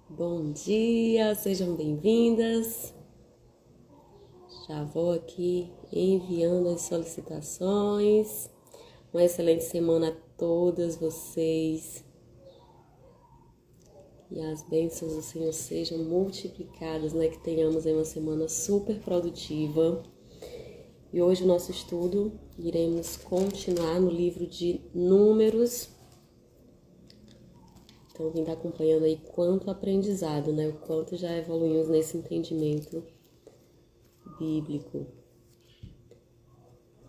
Bom dia, sejam bem-vindas. Já vou aqui enviando as solicitações. Uma excelente semana a todas vocês. Que as bênçãos do Senhor sejam multiplicadas, né? Que tenhamos aí uma semana super produtiva. E hoje o nosso estudo, iremos continuar no livro de Números. Então, quem está acompanhando aí, quanto aprendizado, né? O quanto já evoluímos nesse entendimento bíblico.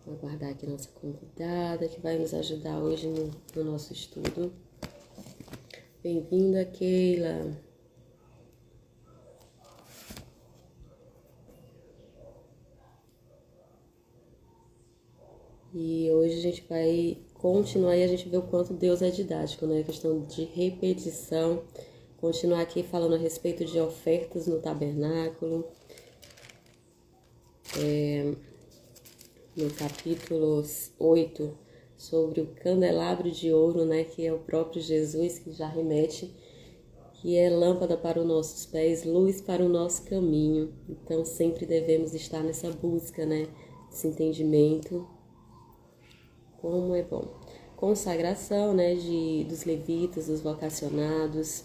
Vou aguardar aqui a nossa convidada, que vai nos ajudar hoje no nosso estudo. Bem-vinda, Keila. E hoje a gente vai continuar e a gente vê o quanto Deus é didático, né? A questão de repetição. Continuar aqui falando a respeito de ofertas no tabernáculo. No capítulo 8, sobre o candelabro de ouro, né? Que é o próprio Jesus que já remete, que é lâmpada para os nossos pés, luz para o nosso caminho. Então sempre devemos estar nessa busca, né? Esse entendimento. Como é bom. Consagração, né, dos levitas, dos vocacionados.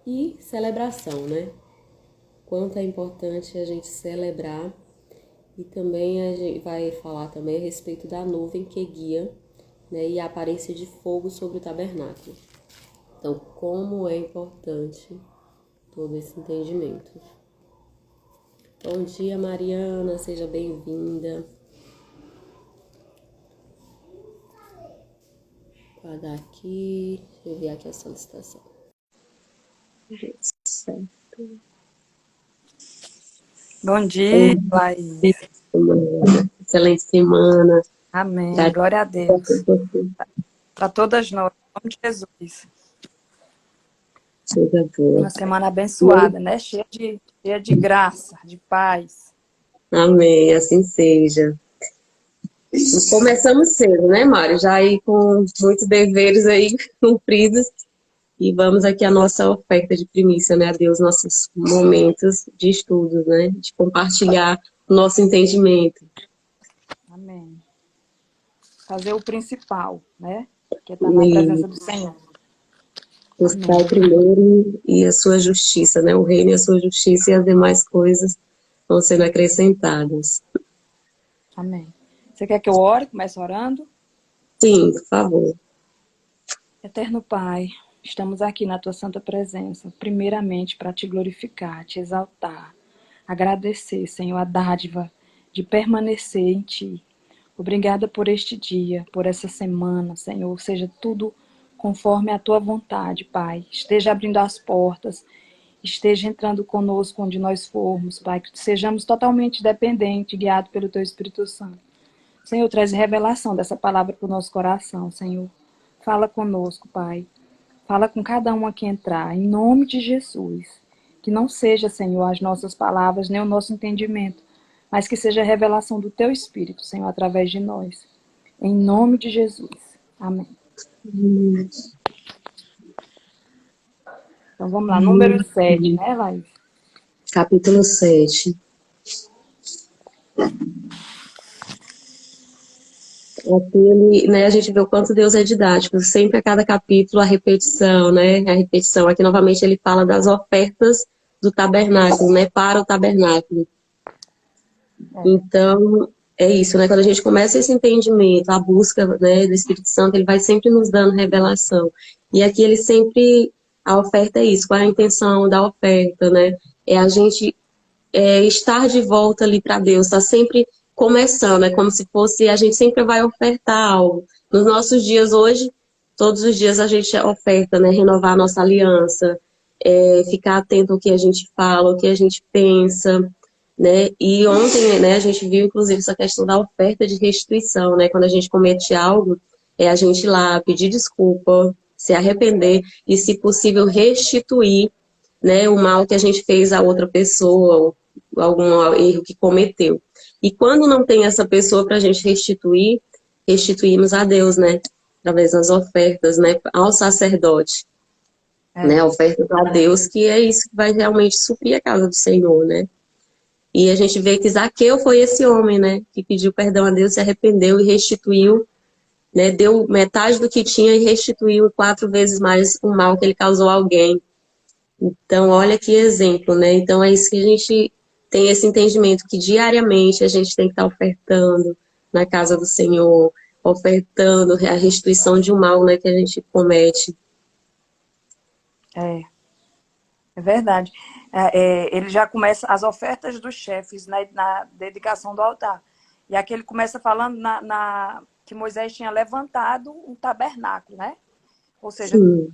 E celebração, né? Quanto é importante a gente celebrar. E também a gente vai falar também a respeito da nuvem que guia, né, e a aparência de fogo sobre o tabernáculo. Então, como é importante todo esse entendimento. Bom dia, Mariana, seja bem-vinda. Vou dar aqui, deixa eu enviar aqui a solicitação. Certo. Bom dia, Laís. Excelente semana. Amém. Glória a Deus. Para todas nós, em nome de Jesus. Uma semana abençoada, né? Cheia de graça, de paz. Amém, assim seja. E começamos cedo, né, Mário? Já aí com muitos deveres aí cumpridos. E vamos aqui a nossa oferta de primícia, né, a Deus, nossos momentos de estudo, né, de compartilhar o nosso entendimento. Amém. Fazer o principal, né? Que é estar na presença do Senhor. Buscar o primeiro e a sua justiça, né, o reino e a sua justiça, e as demais coisas vão sendo acrescentadas. Amém. Você quer que eu ore? Comece orando? Sim, por favor. Eterno Pai, estamos aqui na Tua santa presença, primeiramente para Te glorificar, Te exaltar, agradecer, Senhor, a dádiva de permanecer em Ti. Obrigada por este dia, por essa semana, Senhor, seja tudo conforme a Tua vontade, Pai. Esteja abrindo as portas, esteja entrando conosco onde nós formos, Pai, que sejamos totalmente dependentes, guiados pelo Teu Espírito Santo. Senhor, traz revelação dessa palavra para o nosso coração, Senhor. Fala conosco, Pai. Fala com cada um aqui entrar, em nome de Jesus. Que não seja, Senhor, as nossas palavras, nem o nosso entendimento, mas que seja a revelação do Teu Espírito, Senhor, através de nós. Em nome de Jesus. Amém. Então vamos lá, número 7, né, Laís? Capítulo 7. Aqui, né, a gente vê o quanto Deus é didático, sempre a cada capítulo a repetição, né, a repetição. Aqui, novamente, ele fala das ofertas do tabernáculo, né, para o tabernáculo. Então, é isso, né, quando a gente começa esse entendimento, a busca, né, do Espírito Santo, ele vai sempre nos dando revelação. E aqui ele sempre, a oferta é isso, qual é a intenção da oferta, né, é a gente estar de volta ali para Deus, está sempre começando, é como se fosse, a gente sempre vai ofertar algo. Nos nossos dias hoje, todos os dias a gente oferta, né, renovar a nossa aliança, ficar atento ao que a gente fala, ao que a gente pensa, né, e ontem, né, a gente viu, inclusive, essa questão da oferta de restituição, né, quando a gente comete algo, a gente ir lá pedir desculpa, se arrepender e, se possível, restituir, né, o mal que a gente fez a outra pessoa, algum erro que cometeu. E quando não tem essa pessoa para a gente restituir, restituímos a Deus, né, através das ofertas, né, ao sacerdote. né? Ofertas a Deus, que é isso que vai realmente suprir a casa do Senhor, né? E a gente vê que Zaqueu foi esse homem, né? Que pediu perdão a Deus, se arrependeu e restituiu, né? Deu metade do que tinha e restituiu 4 vezes mais o mal que ele causou a alguém. Então, olha que exemplo, né? Então, é isso que a gente tem esse entendimento, que diariamente a gente tem que estar ofertando na casa do Senhor, ofertando a restituição de um mal, né, que a gente comete. É, é verdade. Ele já começa as ofertas dos chefes na dedicação do altar. E aqui ele começa falando que Moisés tinha levantado um tabernáculo, né? Ou seja, Sim.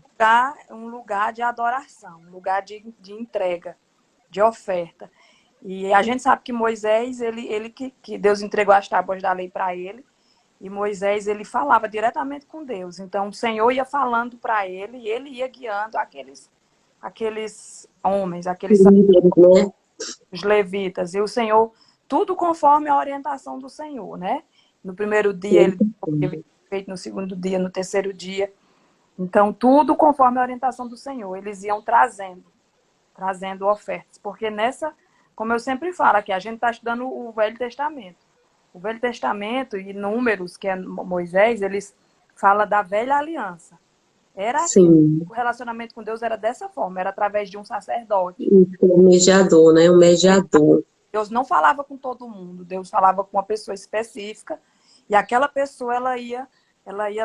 um lugar de adoração, um lugar de entrega, de oferta. E a gente sabe que Moisés, que Deus entregou as tábuas da lei para ele, e Moisés, ele falava diretamente com Deus. Então, o Senhor ia falando para ele, e ele ia guiando aqueles homens, Né? os levitas. E o Senhor, tudo conforme a orientação do Senhor, né? No primeiro dia, ele teve feito, no segundo dia, no terceiro dia. Então, tudo conforme a orientação do Senhor. Eles iam trazendo ofertas. Porque como eu sempre falo aqui, a gente está estudando o Velho Testamento. O Velho Testamento e Números, que é Moisés, eles falam da velha aliança. Era assim, Sim. o relacionamento com Deus era dessa forma, era através de um sacerdote. O mediador, né? O mediador. Deus não falava com todo mundo, Deus falava com uma pessoa específica, e aquela pessoa ela ia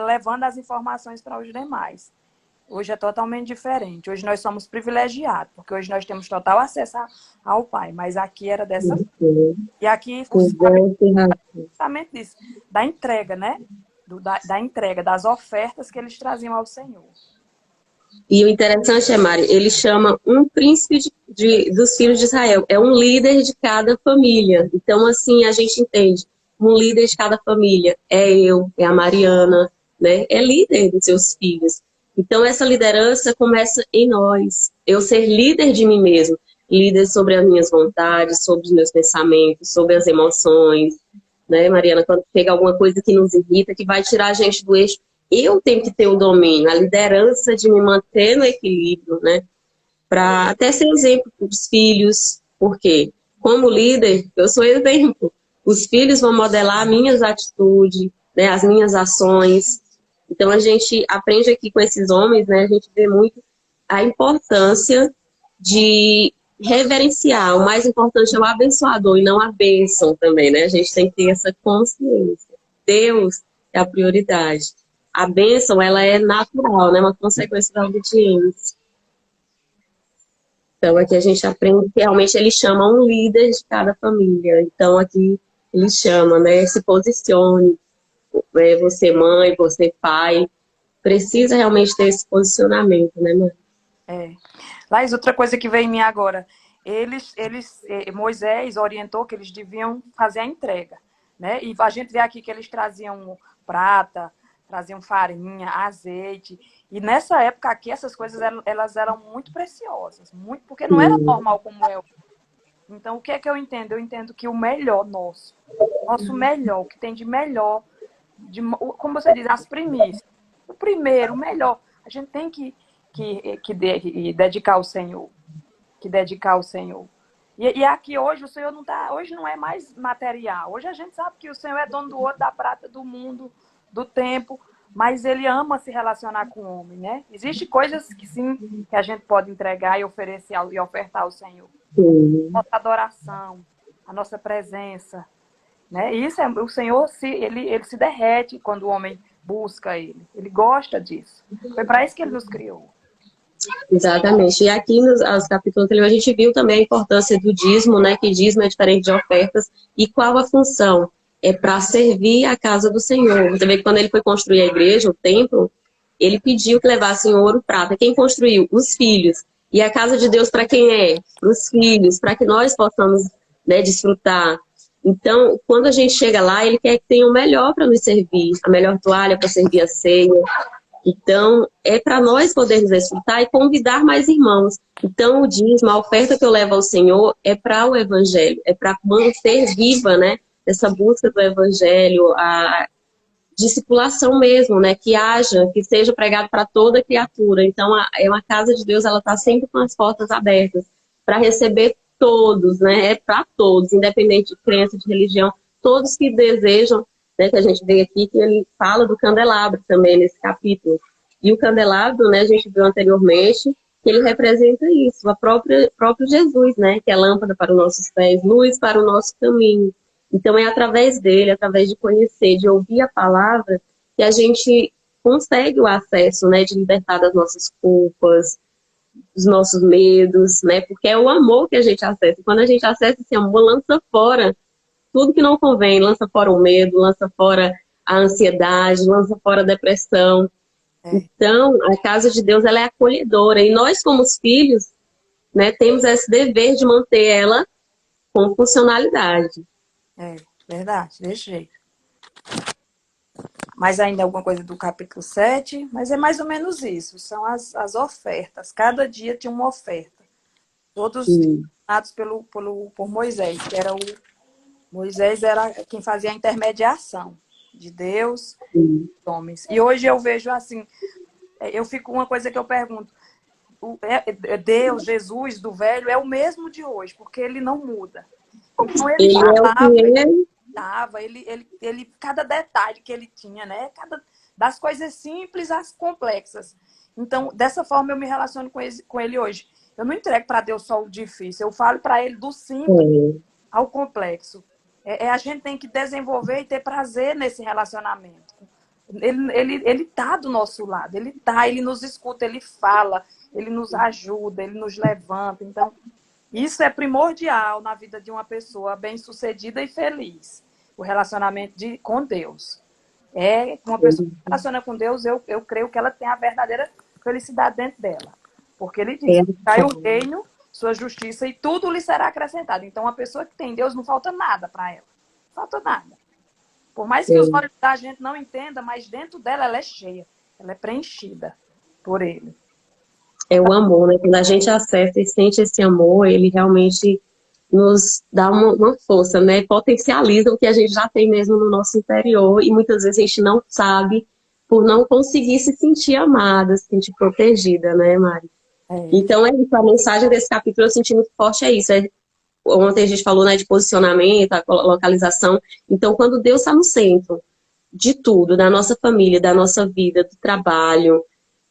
levando as informações para os demais. Hoje é totalmente diferente. Hoje nós somos privilegiados, porque hoje nós temos total acesso ao Pai, mas aqui era dessa forma. E aqui justamente disso, da entrega, né? Da entrega, das ofertas que eles traziam ao Senhor. E o interessante é, Mari, ele chama um príncipe dos filhos de Israel. É um líder de cada família. Então, assim, a gente entende. Um líder de cada família. É eu, é a Mariana, né? É líder dos seus filhos. Então, essa liderança começa em nós. Eu ser líder de mim mesmo. Líder sobre as minhas vontades, sobre os meus pensamentos, sobre as emoções. Né, Mariana? Quando chega alguma coisa que nos irrita, que vai tirar a gente do eixo, eu tenho que ter o domínio, a liderança de me manter no equilíbrio, né? Para até ser exemplo para os filhos, porque como líder, eu sou exemplo. Os filhos vão modelar minhas atitudes, né, as minhas ações. Então a gente aprende aqui com esses homens, né? A gente vê muito a importância de reverenciar. O mais importante é o abençoador e não a bênção também, né? A gente tem que ter essa consciência. Deus é a prioridade. A bênção, ela é natural, né? Uma consequência da obediência. Então, aqui a gente aprende que realmente ele chama um líder de cada família. Então, aqui ele chama, né? Se posicione. Você mãe, você pai. Precisa realmente ter esse posicionamento, né, mãe? Laís, outra coisa que veio em mim agora. Moisés orientou que eles deviam fazer a entrega, né? E a gente vê aqui que eles traziam prata, traziam farinha, azeite. E nessa época aqui, essas coisas elas eram muito preciosas, muito, porque não era normal como é. Então, o que é que eu entendo? Eu entendo que o melhor nosso melhor, o que tem de melhor, como você diz, as primícias. O primeiro, o melhor, a gente tem que dedicar ao Senhor. Que dedicar ao Senhor. E aqui hoje o Senhor hoje não é mais material. Hoje a gente sabe que o Senhor é dono do ouro, da prata, do mundo, do tempo, mas ele ama se relacionar com o homem, né? Existem coisas que sim, que a gente pode entregar e oferecer e ofertar ao Senhor. Nossa adoração, a nossa presença, né? E isso o Senhor ele se derrete quando o homem busca ele. Ele gosta disso. Foi para isso que ele nos criou. Exatamente. E aqui nos capítulos anteriores a gente viu também a importância do dízimo, né? Que dízimo é diferente de ofertas. E qual a função? É para servir a casa do Senhor. Você vê que quando ele foi construir a igreja, o templo, ele pediu que levassem ouro, prata. Quem construiu? Os filhos. E a casa de Deus para quem é? Para os filhos, para que nós possamos, né, desfrutar. Então, quando a gente chega lá, ele quer que tenha o melhor para nos servir. A melhor toalha para servir a ceia. Então, é para nós podermos desfrutar e convidar mais irmãos. Então, o dízimo, a oferta que eu levo ao Senhor é para o Evangelho, é para manter viva, né, essa busca do Evangelho, discipulação mesmo, né? Que haja, que seja pregado para toda criatura. Então, é uma casa de Deus, ela está sempre com as portas abertas para receber todos, né? É para todos, independente de crença, de religião, todos que desejam, né? Que a gente vê aqui que ele fala do candelabro também nesse capítulo. E o candelabro, né? A gente viu anteriormente que ele representa isso, próprio Jesus, né? Que é lâmpada para os nossos pés, luz para o nosso caminho. Então, é através dele, através de conhecer, de ouvir a palavra, que a gente consegue o acesso, né, de libertar das nossas culpas, dos nossos medos, né, porque é o amor que a gente acessa. Quando a gente acessa esse amor, lança fora tudo que não convém, lança fora o medo, lança fora a ansiedade, lança fora a depressão. É, Então, a casa de Deus, ela é acolhedora, e nós, como os filhos, né, temos esse dever de manter ela com funcionalidade. é, verdade, desse jeito. Mas ainda alguma coisa do capítulo 7, mas é mais ou menos isso, são as ofertas. Cada dia tinha uma oferta. Todos Sim, dados por Moisés, que era Moisés era quem fazia a intermediação de Deus sim. e homens. E hoje eu vejo assim, eu fico uma coisa que eu pergunto, Deus, Jesus do velho é o mesmo de hoje, porque ele não muda. Então ele Ele é o que falava, é. cada detalhe que ele tinha, né? Das coisas simples às complexas. Então, dessa forma eu me relaciono com ele hoje. Eu não entrego para Deus só o difícil, eu falo para ele do simples É, ao complexo. A gente tem que desenvolver e ter prazer nesse relacionamento. Ele tá do nosso lado, ele nos escuta, ele fala, ele nos ajuda, ele nos levanta. Então, isso é primordial na vida de uma pessoa bem-sucedida e feliz. O relacionamento com Deus. Uma pessoa que se relaciona com Deus, eu creio que ela tem a verdadeira felicidade dentro dela. Porque ele diz, é, cai o reino, sua justiça e tudo lhe será acrescentado. Então, uma pessoa que tem Deus, não falta nada para ela. Não falta nada. Por mais que os olhos da gente não entendam, mas dentro dela ela é cheia. Ela é preenchida por ele. é o amor, né? Quando a gente acessa e sente esse amor, ele realmente nos dá uma força, né? Potencializa o que a gente já tem mesmo no nosso interior e muitas vezes a gente não sabe por não conseguir se sentir amada, se sentir protegida, né, Mari? É, Então é isso, a mensagem desse capítulo eu senti muito forte é isso. Ontem a gente falou, né, de posicionamento, a localização. Então, quando Deus está no centro de tudo, da nossa família, da nossa vida, do trabalho,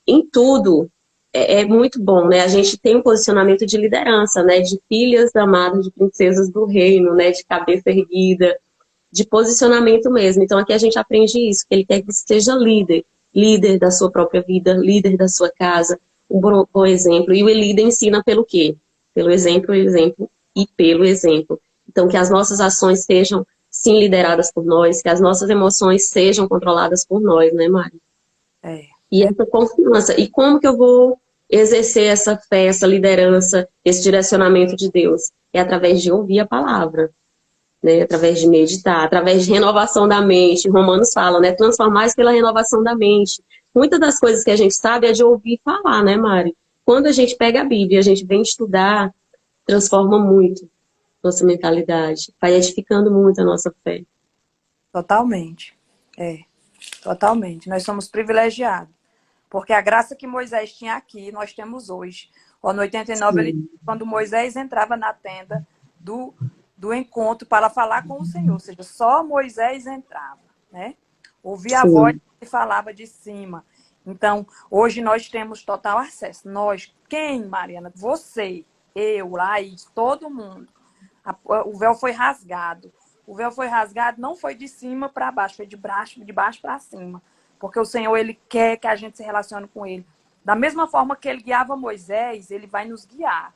em tudo, é muito bom, né? A gente tem um posicionamento de liderança, né? De filhas amadas, de princesas do reino, né? De cabeça erguida, de posicionamento mesmo. Então aqui a gente aprende isso, que ele quer que seja líder, líder da sua própria vida, líder da sua casa, um bom exemplo. E o líder ensina pelo quê? Pelo exemplo, exemplo e pelo exemplo. Então que as nossas ações sejam sim lideradas por nós, que as nossas emoções sejam controladas por nós, né, Mari? é, E essa confiança. E como que eu vou exercer essa fé, essa liderança, esse direcionamento de Deus? É através de ouvir a palavra, né? Através de meditar, através de renovação da mente. Romanos fala, né? Transformar pela renovação da mente. Muitas das coisas que a gente sabe é de ouvir falar, né, Mari? Quando a gente pega a Bíblia, a gente vem estudar, transforma muito nossa mentalidade, vai edificando muito a nossa fé. totalmente. É, totalmente. Nós somos privilegiados. Porque a graça que Moisés tinha aqui, nós temos hoje. Ó, no 89, Sim, quando Moisés entrava na tenda do, do encontro para falar com o Senhor, ou seja, só Moisés entrava, né? Ouvia a voz sim, que falava de cima. Então, hoje nós temos total acesso. Nós, quem, Mariana? Você, eu, Laís, todo mundo. O véu foi rasgado. O véu foi rasgado, não foi de cima para baixo, foi de baixo para cima. Porque o Senhor, ele quer que a gente se relacione com ele. Da mesma forma que ele guiava Moisés, ele vai nos guiar.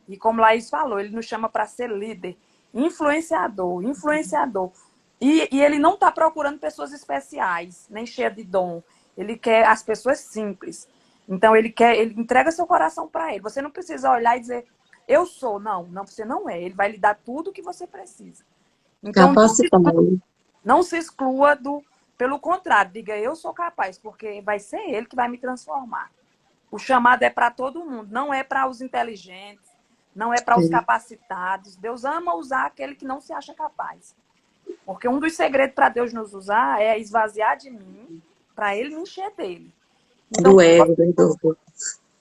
E como Laís falou, ele nos chama para ser líder, influenciador, influenciador. E ele não está procurando pessoas especiais, nem cheias de dom. Ele quer as pessoas simples. Então, ele entrega seu coração para ele. Você não precisa olhar e dizer, eu sou. Não, não, você não é. Ele vai lhe dar tudo o que você precisa. Então, capacitado. não se exclua do. Pelo contrário, diga, eu sou capaz, porque vai ser ele que vai me transformar. O chamado é para todo mundo, não é para os inteligentes, não é para os capacitados. Deus ama usar aquele que não se acha capaz. Porque um dos segredos para Deus nos usar é esvaziar de mim para Ele me encher dele. Então, Do ego, do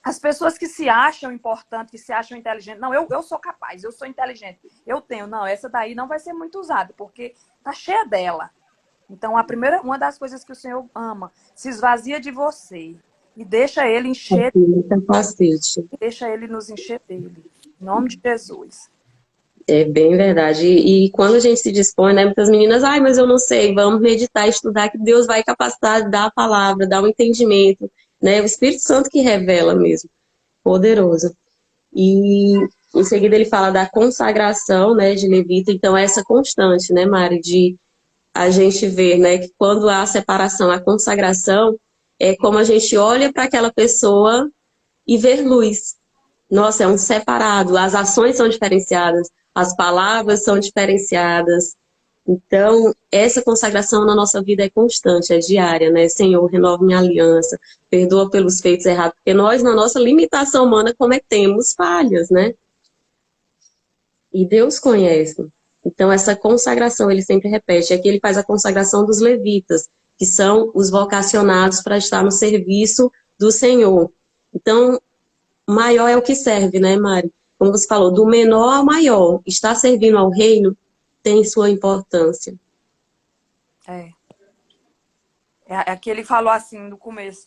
as pessoas que se acham importantes, que se acham inteligentes, não, eu sou capaz, eu sou inteligente, eu tenho, não, essa daí não vai ser muito usada, porque tá cheia dela. Então, uma das coisas que o Senhor ama, se esvazia de você e deixa Ele encher, capacete. deixa Ele nos encher dele. Em nome de Jesus. É bem verdade. E quando a gente se dispõe, né, muitas meninas, ai, mas eu não sei, vamos meditar, estudar, que Deus vai capacitar, dar a palavra, dar um entendimento, né? O Espírito Santo que revela mesmo, poderoso. E em seguida ele fala da consagração, né, de levita. Então essa constante, né, Mari, de a gente ver, né, que quando há a separação, a consagração, é como a gente olha para aquela pessoa e ver luz. Nossa, é um separado. As ações são diferenciadas, as palavras são diferenciadas. Então, essa consagração na nossa vida é constante, é diária, né? Senhor, renova minha aliança, perdoa pelos feitos errados, porque nós, na nossa limitação humana, cometemos falhas, né? E Deus conhece. Então, essa consagração, ele sempre repete. Aqui ele faz a consagração dos levitas, que são os vocacionados para estar no serviço do Senhor. Então, maior é o que serve, né, Mari? Como você falou, do menor ao maior, estar servindo ao reino tem sua importância. Aqui ele falou assim no começo.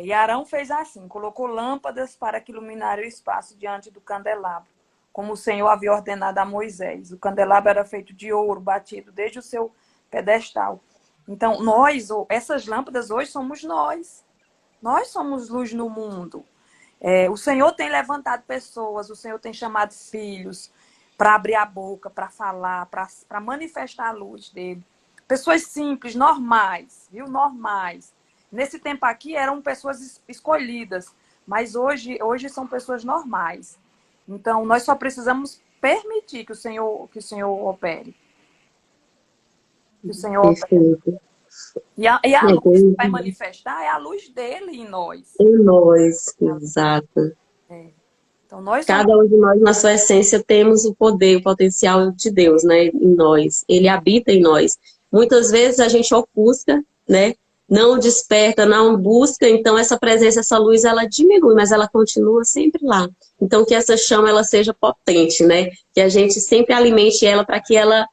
E Arão fez assim, colocou lâmpadas para que iluminaram o espaço diante do candelabro, como o Senhor havia ordenado a Moisés. O candelabro era feito de ouro, batido desde o seu pedestal. Então, essas lâmpadas hoje somos nós. Nós somos luz no mundo. O Senhor tem levantado pessoas, o Senhor tem chamado filhos para abrir a boca, para falar, para manifestar a luz dele. Pessoas simples, normais, viu? Normais. Nesse tempo aqui eram pessoas escolhidas, mas hoje são pessoas normais. Então, nós só precisamos permitir que o Senhor opere. Que o Senhor opere. Perfeito. E a luz que vai manifestar é a luz dele em nós. Em nós, exato. Então, nós somos... Cada um de nós, na sua essência, temos o poder, o potencial de Deus, né, em nós. Ele habita em nós. Muitas vezes a gente ofusca, né, não desperta, não busca, então essa presença, essa luz, ela diminui, mas ela continua sempre lá. Então que essa chama, ela seja potente, né, que a gente sempre alimente ela para que ela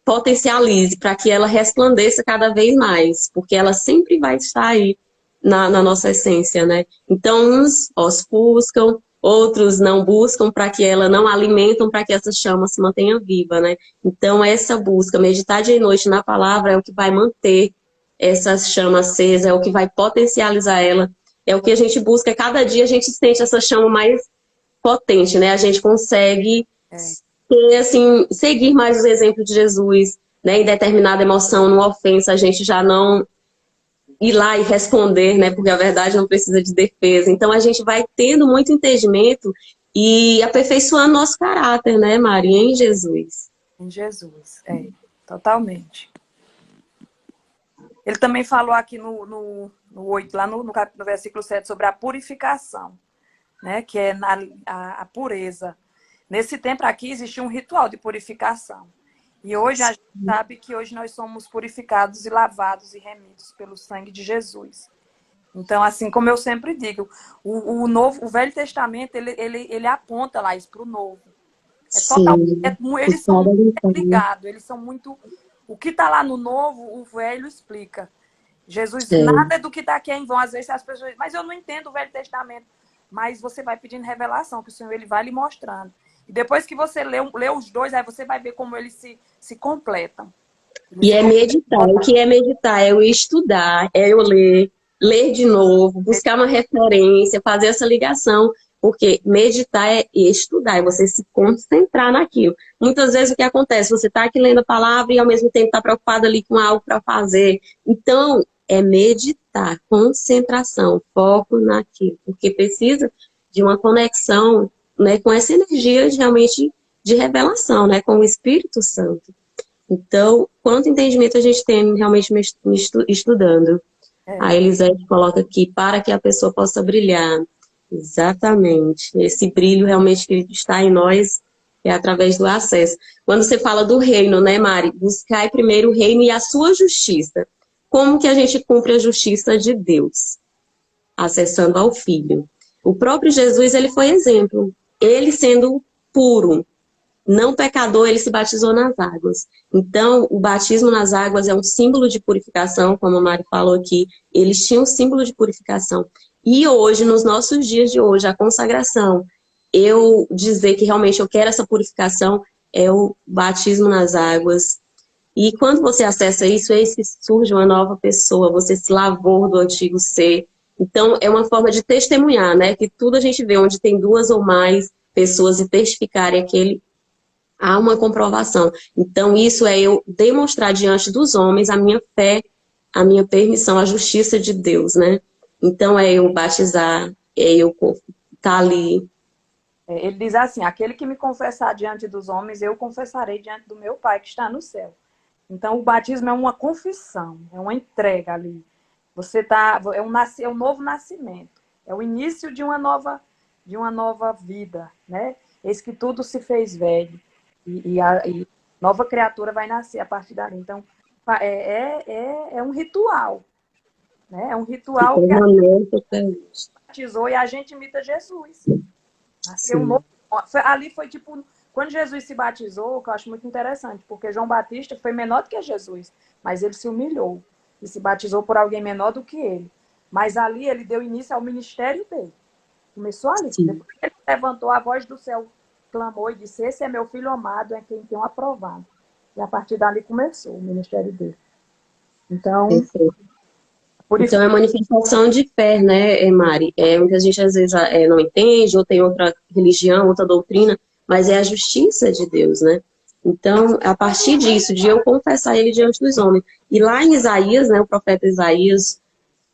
potencialize, para que ela resplandeça cada vez mais, porque ela sempre vai estar aí na nossa essência, né. Então uns buscam, outros não buscam para que ela não alimentam para que essa chama se mantenha viva, né? Então essa busca, meditar dia e noite na palavra é o que vai manter essa chama acesa, é o que vai potencializar ela, é o que a gente busca, cada dia a gente sente essa chama mais potente, né? A gente consegue assim, seguir mais os exemplos de Jesus, né? Em determinada emoção, numa ofensa, a gente já não ir lá e responder, né? Porque a verdade não precisa de defesa. Então a gente vai tendo muito entendimento e aperfeiçoando nosso caráter, né, Maria, em Jesus. Em Jesus, totalmente. Ele também falou aqui no 8, lá no versículo 7, sobre a purificação, né? Que é a pureza. Nesse tempo aqui existia um ritual de purificação. E hoje a gente sabe que hoje nós somos purificados e lavados e remidos pelo sangue de Jesus. Então, assim como eu sempre digo, o Velho Testamento, ele aponta lá isso para o Novo. Eles são muito ligados, eles são muito... O que está lá no Novo, o Velho explica. Jesus, nada do que está aqui é em vão. Às vezes as pessoas dizem, mas eu não entendo o Velho Testamento. Mas você vai pedindo revelação, que o Senhor ele vai lhe mostrando. E depois que você lê os dois, aí você vai ver como eles se completam. E é meditar. O que é meditar? É eu estudar, é eu ler de novo, buscar uma referência, fazer essa ligação. Porque meditar é estudar, é você se concentrar naquilo. Muitas vezes o que acontece? Você está aqui lendo a palavra e ao mesmo tempo está preocupado ali com algo para fazer. Então, é meditar, concentração, foco naquilo. Porque precisa de uma conexão, né, com essa energia realmente de revelação, né, com o Espírito Santo. Então, quanto entendimento a gente tem realmente estudando? A Elisete coloca aqui, para que a pessoa possa brilhar. Exatamente. Esse brilho realmente que está em nós É através do acesso. Quando você fala do reino, né, Mari? Buscai primeiro o reino e a sua justiça. Como que a gente cumpre a justiça de Deus? Acessando ao Filho. O próprio Jesus, ele foi exemplo. Ele sendo puro, não pecador, ele se batizou nas águas. Então, o batismo nas águas é um símbolo de purificação, como a Mari falou aqui. Eles tinham um símbolo de purificação. E hoje, nos nossos dias de hoje, a consagração, eu dizer que realmente eu quero essa purificação, é o batismo nas águas. E quando você acessa isso, eis que surge uma nova pessoa, você se lavou do antigo ser. Então, é uma forma de testemunhar, né? Que tudo a gente vê onde tem duas ou mais pessoas e testificarem aquele, há uma comprovação. Então, isso é eu demonstrar diante dos homens a minha fé, a minha permissão, a justiça de Deus, né? Então, é eu batizar, é eu estar ali. Ele diz assim, aquele que me confessar diante dos homens, eu confessarei diante do meu Pai que está no céu. Então, o batismo é uma confissão, é uma entrega ali. Você tá, é um novo nascimento, é o início de uma nova vida, né? Eis que tudo se fez velho e nova criatura vai nascer a partir dali. Então, é um ritual, né? É um ritual que a gente batizou e a gente imita Jesus. Nasceu um novo. Ali foi tipo. Quando Jesus se batizou, que eu acho muito interessante, porque João Batista foi menor do que Jesus, mas ele se humilhou e se batizou por alguém menor do que ele. Mas ali ele deu início ao ministério dele. Começou ali. Sim. Depois ele levantou, a voz do céu clamou e disse: esse é meu filho amado, é quem tenho aprovado. E a partir dali começou o ministério dele. Então, por isso... Então é manifestação de fé, né, Mari? Muita gente às vezes não entende, ou tem outra religião, outra doutrina, mas é a justiça de Deus, né? Então, a partir disso, de eu confessar ele diante dos homens. E lá em Isaías, né, o profeta Isaías,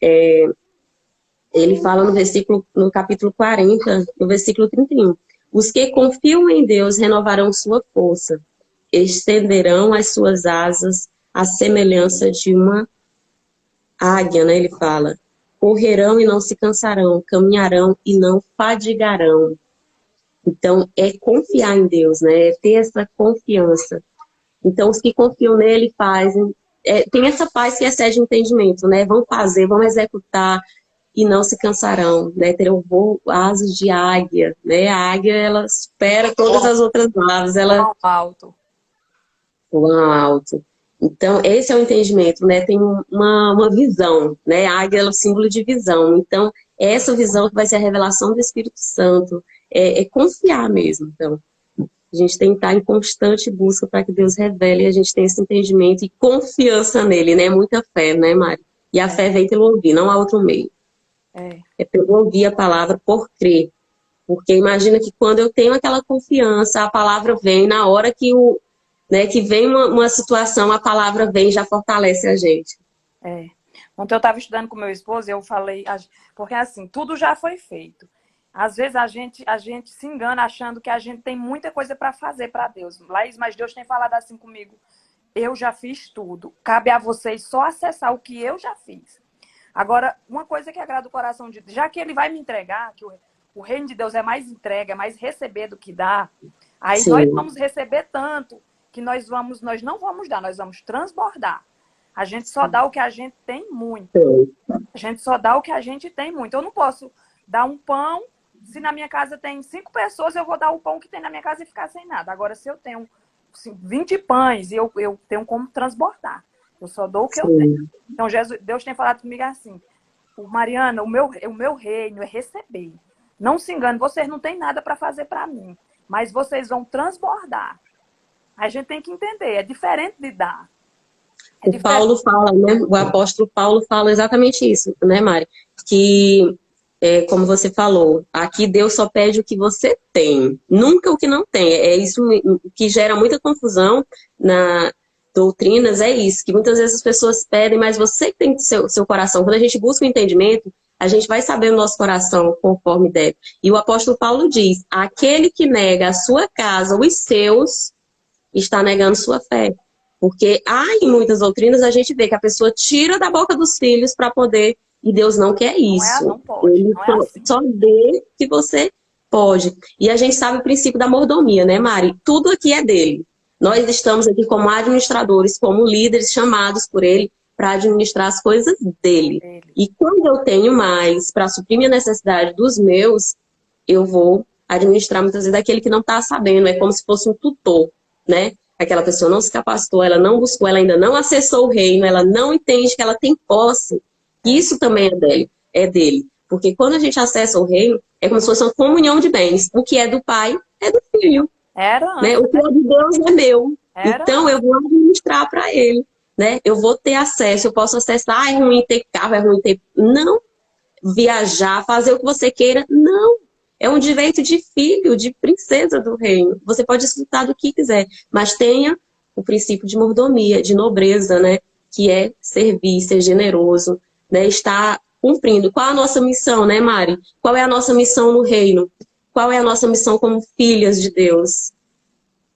ele fala no capítulo 40, no versículo 31. Os que confiam em Deus renovarão sua força, estenderão as suas asas à semelhança de uma águia, né, ele fala. Correrão e não se cansarão, caminharão e não fadigarão. Então, é confiar em Deus, né? É ter essa confiança. Então, os que confiam nele fazem. Tem essa paz que excede o entendimento, né? Vão fazer, vão executar e não se cansarão, né? Terão voo, asas de águia, né? A águia, ela supera todas as outras aves. Ela voam alto. Voam alto. Então, esse é o entendimento, né? Tem uma visão, né? A águia é o símbolo de visão. Então, é essa visão que vai ser a revelação do Espírito Santo. É confiar mesmo. Então, a gente tem que estar em constante busca para que Deus revele e a gente tenha esse entendimento e confiança nele, né? Muita fé, né, Mari? E a fé vem pelo ouvir, não há outro meio. É pelo ouvir a palavra por crer. Porque imagina que quando eu tenho aquela confiança, a palavra vem na hora que que vem uma situação, a palavra vem e já fortalece a gente. Ontem eu estava estudando com meu esposo e eu falei, porque assim, tudo já foi feito. Às vezes a gente se engana achando que a gente tem muita coisa para fazer para Deus. Laís, mas Deus tem falado assim comigo, eu já fiz tudo. Cabe a vocês só acessar o que eu já fiz. Agora, uma coisa que agrada o coração de Deus, já que ele vai me entregar, que o reino de Deus é mais entrega, é mais receber do que dar, aí Sim. Nós vamos receber tanto que nós não vamos dar, nós vamos transbordar. A gente só dá o que a gente tem muito. A gente só dá o que a gente tem muito. Eu não posso dar um pão, se na minha casa tem 5 pessoas, eu vou dar o pão que tem na minha casa e ficar sem nada. Agora, se eu tenho 20 pães, eu tenho como transbordar. Eu só dou o que eu tenho. Então, Deus tem falado comigo assim, Mariana, o meu reino é receber. Não se engane, vocês não têm nada para fazer para mim, mas vocês vão transbordar. A gente tem que entender, é diferente de dar. Paulo fala, né? O apóstolo Paulo fala exatamente isso, né, Mari? Que, como você falou, aqui Deus só pede o que você tem, nunca o que não tem. É isso que gera muita confusão na doutrinas, é isso, que muitas vezes as pessoas pedem, mas você tem seu coração. Quando a gente busca o entendimento, a gente vai saber o nosso coração conforme deve. E o apóstolo Paulo diz, aquele que nega a sua casa, os seus, está negando sua fé. Porque em muitas doutrinas a gente vê que a pessoa tira da boca dos filhos para poder, e Deus não quer isso. Não pode, Ele não é assim. só dê que você Pode. E a gente sabe o princípio da mordomia, né, Mari? Tudo aqui é dele. Nós estamos aqui como administradores, como líderes chamados por ele para administrar as coisas dele. Ele. E quando eu tenho mais para suprir minha necessidade dos meus, eu vou administrar muitas vezes daquele que não está sabendo. É como se fosse um tutor, né? Aquela pessoa não se capacitou, ela não buscou, ela ainda não acessou o reino, ela não entende que ela tem posse. Isso também é dele. Porque quando a gente acessa o reino, é como se fosse uma comunhão de bens. O que é do pai é do filho. Era Né? antes, O que é de Deus é meu. era Então eu vou administrar para ele. Né? Eu vou ter acesso, eu posso acessar. Ah, é ruim ter carro, é ruim ter. Não. Viajar, fazer o que você queira. Não. É um direito de filho, de princesa do reino. Você pode desfrutar do que quiser, mas tenha o princípio de mordomia, de nobreza, né? Que é servir, ser generoso, né? Estar cumprindo. Qual a nossa missão, né, Mari? Qual é a nossa missão no reino? Qual é a nossa missão como filhas de Deus?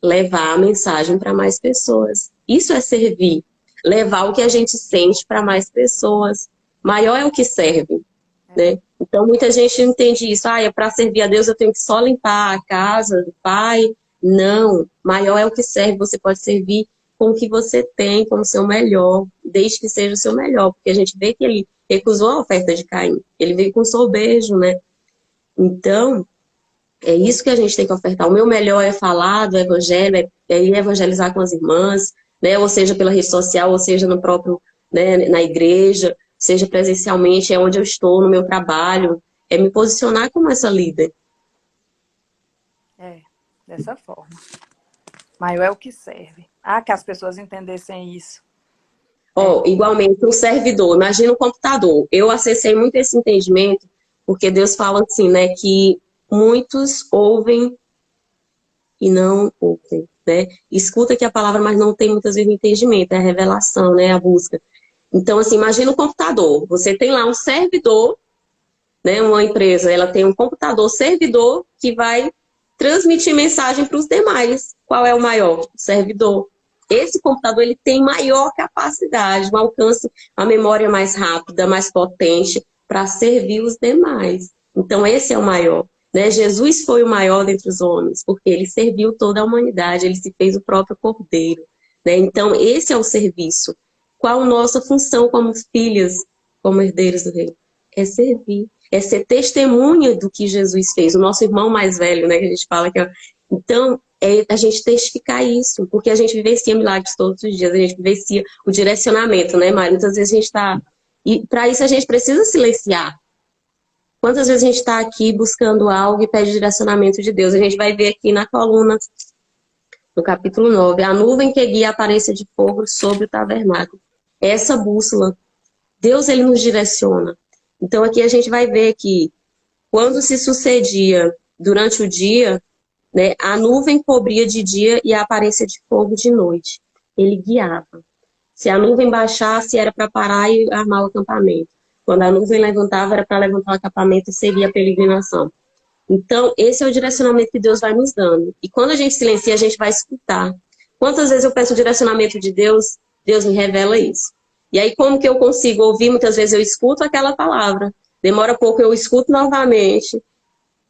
Levar a mensagem para mais pessoas. Isso é servir. Levar o que a gente sente para mais pessoas. Maior é o que serve, né? Então, muita gente entende isso. Ah, é para servir a Deus eu tenho que só limpar a casa do pai. Não. Maior é o que serve. Você pode servir com o que você tem, com o seu melhor, desde que seja o seu melhor. Porque a gente vê que ele recusou a oferta de Caim. Ele veio com sobejo, né? Então, é isso que a gente tem que ofertar. O meu melhor é falar do evangelho, é ir evangelizar com as irmãs, né? Ou seja, pela rede social, ou seja, no próprio, né, na igreja, seja presencialmente, é onde eu estou, no meu trabalho, é me posicionar como essa líder. dessa forma. Maior é o que serve. Ah, que as pessoas entendessem isso. Igualmente, um servidor, imagina um computador. Eu acessei muito esse entendimento, porque Deus fala assim, né, que muitos ouvem e não ouvem, né? Escuta aqui a palavra, mas não tem muitas vezes entendimento, é a revelação, né, a busca. Então, assim, imagina um computador. Você tem lá um servidor, né, uma empresa, ela tem um computador servidor que vai transmitir mensagem para os demais. Qual é o maior? O servidor. Esse computador ele tem maior capacidade, um alcance, uma memória mais rápida, mais potente para servir os demais. Então, esse é o maior. Né? Jesus foi o maior dentre os homens, porque ele serviu toda a humanidade, ele se fez o próprio cordeiro. Né? Então, esse é o serviço. Qual a nossa função como filhas, como herdeiros do reino? É servir, é ser testemunha do que Jesus fez. O nosso irmão mais velho, né, que a gente fala que é... Então, é a gente testificar isso, porque a gente vivencia milagres todos os dias, a gente vivencia o direcionamento, né, Mari? Muitas vezes a gente está... E para isso a gente precisa silenciar. Quantas vezes a gente está aqui buscando algo e pede direcionamento de Deus? A gente vai ver aqui na coluna, no capítulo 9, a nuvem que guia a aparência de fogo sobre o tabernáculo. Essa bússola, Deus ele nos direciona. Então aqui a gente vai ver que quando se sucedia durante o dia, né, a nuvem cobria de dia e a aparência de fogo de noite. Ele guiava. Se a nuvem baixasse, era para parar e armar o acampamento. Quando a nuvem levantava, era para levantar o acampamento e seguir a peregrinação. Então, esse é o direcionamento que Deus vai nos dando. E quando a gente silencia, a gente vai escutar. Quantas vezes eu peço o direcionamento de Deus, Deus me revela isso. E aí, como que eu consigo ouvir? Muitas vezes eu escuto aquela palavra. Demora pouco, eu escuto novamente.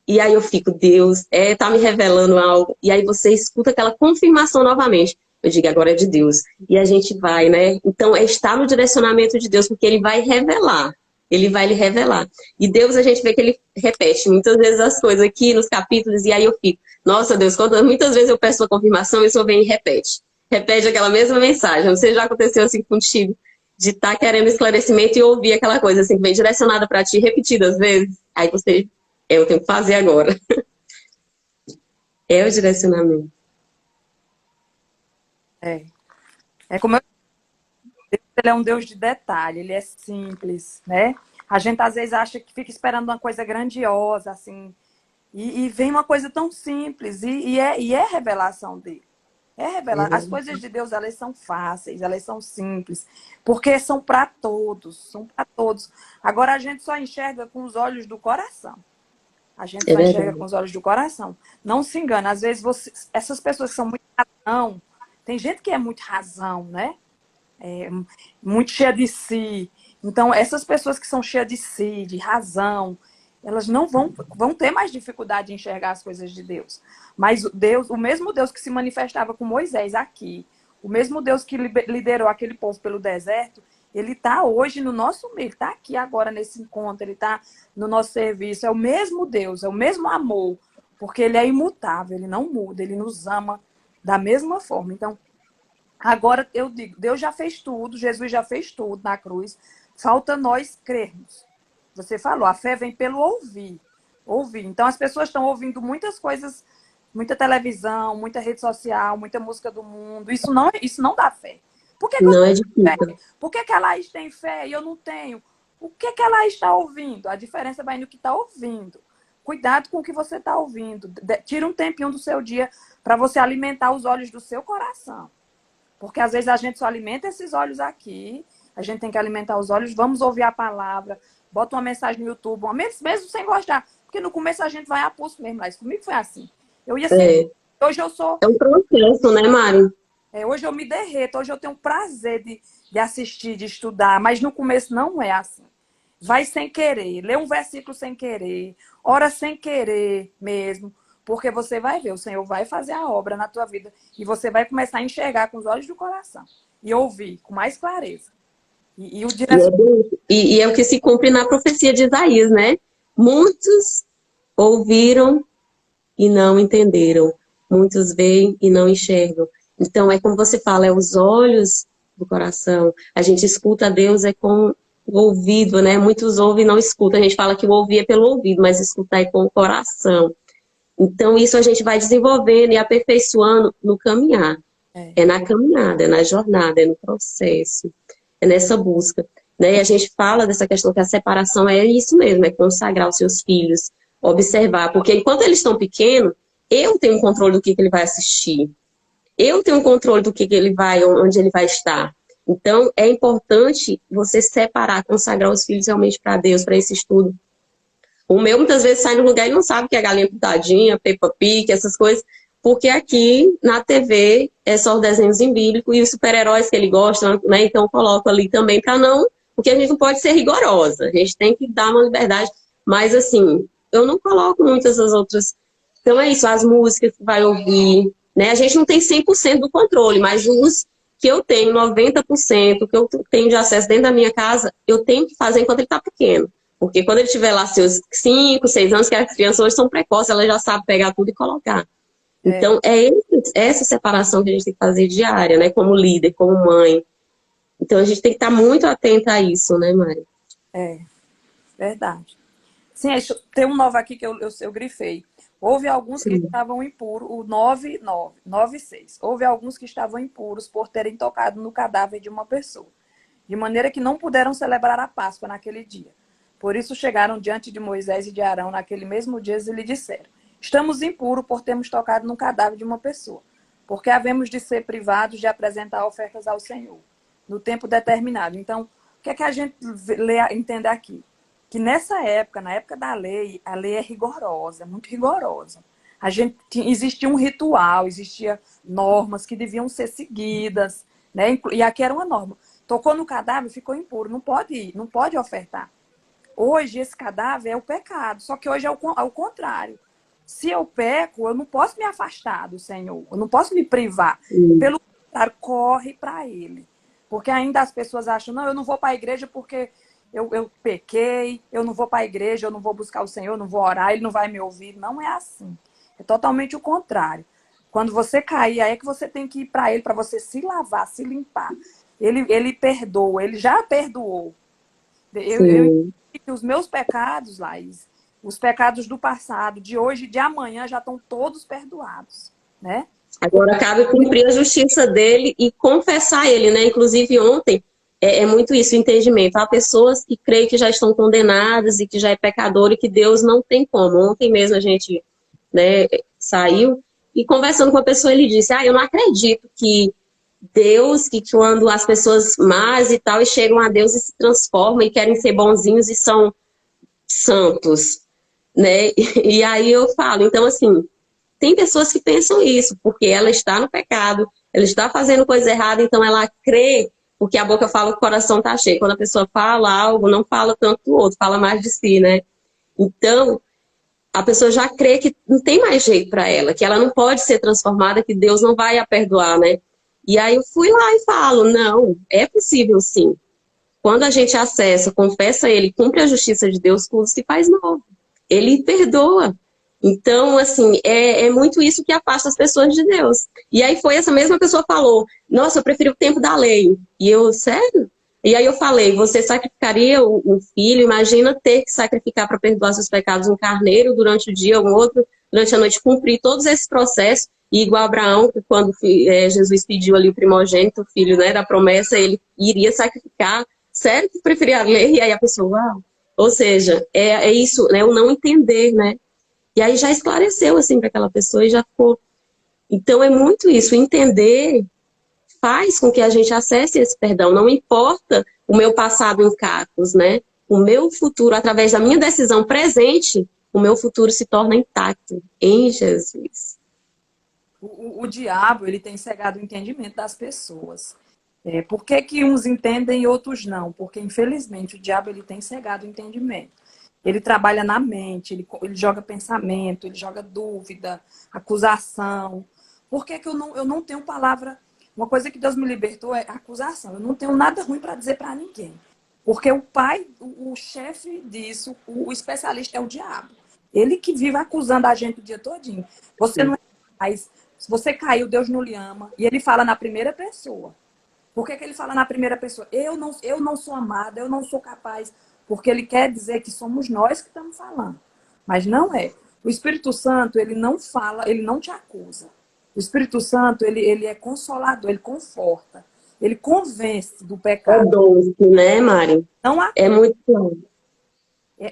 E aí eu fico, Deus, tá me revelando algo. E aí você escuta aquela confirmação novamente. Eu digo, agora é de Deus. E a gente vai, né? Então, é estar no direcionamento de Deus, porque Ele vai revelar. Ele vai lhe revelar. E Deus, a gente vê que Ele repete muitas vezes as coisas aqui nos capítulos, e aí eu fico, nossa Deus, muitas vezes eu peço uma confirmação e o Senhor vem e repete. Repete aquela mesma mensagem. Não sei se já aconteceu assim contigo, de estar querendo esclarecimento e ouvir aquela coisa assim, que vem direcionada para ti repetidas vezes. Aí você, eu tenho que fazer agora. É o direcionamento. É como eu disse, ele é um Deus de detalhe, ele é simples, né? A gente às vezes acha que fica esperando uma coisa grandiosa, assim, e vem uma coisa tão simples, e é revelação dele. As coisas de Deus, elas são fáceis, elas são simples, porque são para todos, são para todos. Agora a gente só enxerga com os olhos do coração. A gente só enxerga com os olhos do coração. Não se engana, às vezes essas pessoas que são muito razão, tem gente que é muito razão, né? Muito cheia de si. Então, essas pessoas que são cheias de si, de razão, elas não vão ter mais dificuldade de enxergar as coisas de Deus. Mas Deus, o mesmo Deus que se manifestava com Moisés aqui, o mesmo Deus que liderou aquele povo pelo deserto, ele está hoje no nosso meio, ele está aqui agora nesse encontro, ele está no nosso serviço. É o mesmo Deus, é o mesmo amor, porque ele é imutável, ele não muda, ele nos ama da mesma forma. Então, agora eu digo, Deus já fez tudo, Jesus já fez tudo na cruz, falta nós crermos. Você falou, a fé vem pelo ouvir. Ouvir. Então, as pessoas estão ouvindo muitas coisas, muita televisão, muita rede social, muita música do mundo. Isso não dá fé. Por que Não é eu tenho difícil. fé? Por que a Laís tem fé e eu não tenho? O que a Laís está ouvindo? A diferença vai no que está ouvindo. Cuidado com o que você está ouvindo. Tira um tempinho do seu dia para você alimentar os olhos do seu coração. Porque às vezes a gente só alimenta esses olhos aqui, a gente tem que alimentar os olhos, vamos ouvir a palavra, bota uma mensagem no YouTube, mesmo sem gostar. Porque no começo a gente vai a pulso mesmo, mas comigo foi assim. Eu ia sempre. É, Hoje eu sou. é um processo, né, Mari? Hoje eu me derreto, hoje eu tenho prazer de assistir, de estudar, mas no começo não é assim. Vai sem querer, lê um versículo sem querer, ora sem querer mesmo, porque você vai ver, o Senhor vai fazer a obra na tua vida e você vai começar a enxergar com os olhos do coração e ouvir com mais clareza. E o E é, direcionamento. e é o que se cumpre na profecia de Isaías, né? Muitos ouviram e não entenderam. Muitos veem e não enxergam. Então, é como você fala, é os olhos do coração. A gente escuta a Deus é com o ouvido, né? Muitos ouvem e não escutam. A gente fala que o ouvir é pelo ouvido, mas escutar é com o coração. Então, isso a gente vai desenvolvendo e aperfeiçoando no caminhar. É na caminhada, é na jornada, é no processo, é nessa busca. Né? E a gente fala dessa questão que a separação é isso mesmo, é consagrar os seus filhos, observar, porque enquanto eles estão pequenos, eu tenho controle do que ele vai assistir, eu tenho controle do que ele vai, onde ele vai estar. Então, é importante você separar, consagrar os filhos realmente para Deus, para esse estudo. O meu muitas vezes sai no lugar e não sabe que é galinha pintadinha, Peppa Pig, essas coisas, porque aqui na TV é só os desenhos em bíblico e os super-heróis que ele gosta, né? Então eu coloco ali também para não, porque a gente não pode ser rigorosa, a gente tem que dar uma liberdade, mas assim, eu não coloco muitas das outras. Então é isso, as músicas que vai ouvir, né? A gente não tem 100% do controle, mas os que eu tenho 90%, que eu tenho de acesso dentro da minha casa, eu tenho que fazer enquanto ele está pequeno. Porque quando ele tiver lá seus 5, 6 anos, que as crianças hoje são precoces, elas já sabem pegar tudo e colocar. Então, essa separação que a gente tem que fazer diária, né? Como líder, como mãe. Então, a gente tem que estar muito atenta a isso, né, Mari? É, verdade. Sim, tem um novo aqui que eu grifei. Houve alguns que Sim. estavam impuros, o 9:6. Houve alguns que estavam impuros por terem tocado no cadáver de uma pessoa, de maneira que não puderam celebrar a Páscoa naquele dia. Por isso chegaram diante de Moisés e de Arão naquele mesmo dia e lhe disseram: estamos impuros por termos tocado no cadáver de uma pessoa, porque havemos de ser privados de apresentar ofertas ao Senhor, no tempo determinado. Então, o que é que a gente entende aqui? Que nessa época, na época da lei, a lei é rigorosa, muito rigorosa. Existia um ritual, existia normas que deviam ser seguidas, né? E aqui era uma norma. Tocou no cadáver, ficou impuro, não pode ir, não pode ofertar. Hoje, esse cadáver é o pecado, só que hoje é o contrário. Se eu peco, eu não posso me afastar do Senhor, eu não posso me privar. Pelo contrário, corre para Ele. Porque ainda as pessoas acham, não, eu não vou para a igreja porque eu pequei, eu não vou para a igreja, eu não vou buscar o Senhor, eu não vou orar, Ele não vai me ouvir. Não é assim. É totalmente o contrário. Quando você cair, aí é que você tem que ir para Ele, para você se lavar, se limpar. Ele perdoa, Ele já perdoou. Eu entendi que os meus pecados, Laís, os pecados do passado, de hoje e de amanhã já estão todos perdoados, né? Agora cabe cumprir a justiça dele e confessar ele, né? Inclusive ontem é muito isso, o entendimento. Há pessoas que creem que já estão condenadas e que já é pecador e que Deus não tem como. Ontem mesmo a gente, né, saiu e conversando com a pessoa, ele disse, eu não acredito que Deus, que quando as pessoas más e tal, e chegam a Deus e se transformam e querem ser bonzinhos e são santos, né? E aí eu falo, então assim, tem pessoas que pensam isso, porque ela está no pecado, ela está fazendo coisa errada, então ela crê, porque a boca fala que o coração está cheio. Quando a pessoa fala algo, não fala tanto do outro, fala mais de si, né? Então, a pessoa já crê que não tem mais jeito para ela, que ela não pode ser transformada, que Deus não vai a perdoar, né? E aí eu fui lá e falo, não, é possível sim. Quando a gente acessa, confessa Ele, cumpre a justiça de Deus, tudo se faz novo. Ele perdoa. Então, assim, é muito isso que afasta as pessoas de Deus. E aí foi essa mesma pessoa que falou, nossa, eu prefiro o tempo da lei. E eu, sério? E aí eu falei, você sacrificaria um filho? Imagina ter que sacrificar para perdoar seus pecados um carneiro durante o dia, um outro durante a noite, cumprir todos esses processos. E igual Abraão, que quando Jesus pediu ali o primogênito, o filho, né, da promessa, ele iria sacrificar. Sério que preferia a lei? E aí a pessoa, uau. Ou seja, é isso, né, o não entender, né? E aí já esclareceu, assim, para aquela pessoa e já ficou. Então é muito isso, entender faz com que a gente acesse esse perdão. Não importa o meu passado em cacos, né? O meu futuro, através da minha decisão presente, o meu futuro se torna intacto em Jesus. O diabo, ele tem cegado o entendimento das pessoas. Por que que uns entendem e outros não? Porque, infelizmente, o diabo ele tem cegado o entendimento. Ele trabalha na mente, ele joga pensamento, ele joga dúvida, acusação. Por que que eu não tenho palavra? Uma coisa que Deus me libertou é acusação. Eu não tenho nada ruim para dizer para ninguém. Porque o pai, o chefe disso, o especialista é o diabo. Ele que vive acusando a gente o dia todinho. Você não é capaz, se você caiu, Deus não lhe ama. E ele fala na primeira pessoa. Por que que ele fala na primeira pessoa? Eu não sou amada, eu não sou capaz. Porque ele quer dizer que somos nós que estamos falando. Mas não é. O Espírito Santo, ele não fala, ele não te acusa. O Espírito Santo, ele é consolador, ele conforta. Ele convence do É pecado. doce, né, Mari? Não É acusa. muito bom.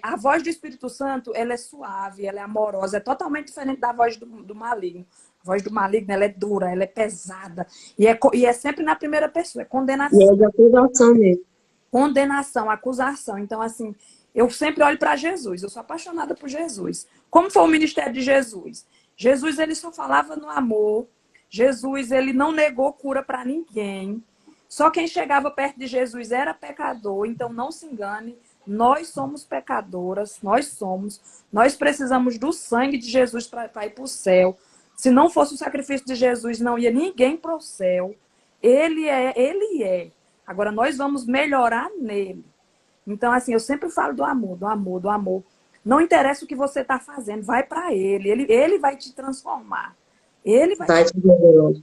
A voz do Espírito Santo, ela é suave, ela é amorosa, é totalmente diferente da voz do maligno. A voz do maligno, ela é dura, ela é pesada. E é sempre na primeira pessoa, é E condenação. é de acusação mesmo. Condenação, acusação. Então, assim, eu sempre olho para Jesus. Eu sou apaixonada por Jesus. Como foi o ministério de Jesus? Jesus, ele só falava no amor. Jesus, ele não negou cura para ninguém. Só quem chegava perto de Jesus era pecador. Então, não se engane. Nós somos pecadoras. Nós somos. Nós precisamos do sangue de Jesus para ir para o céu. Se não fosse o sacrifício de Jesus, não ia ninguém para o céu. Ele é, ele é. Agora, nós vamos melhorar nele. Então, assim, eu sempre falo do amor, do amor, do amor. Não interessa o que você está fazendo, vai para ele. Ele vai te transformar. Ele vai Vai te... te ver.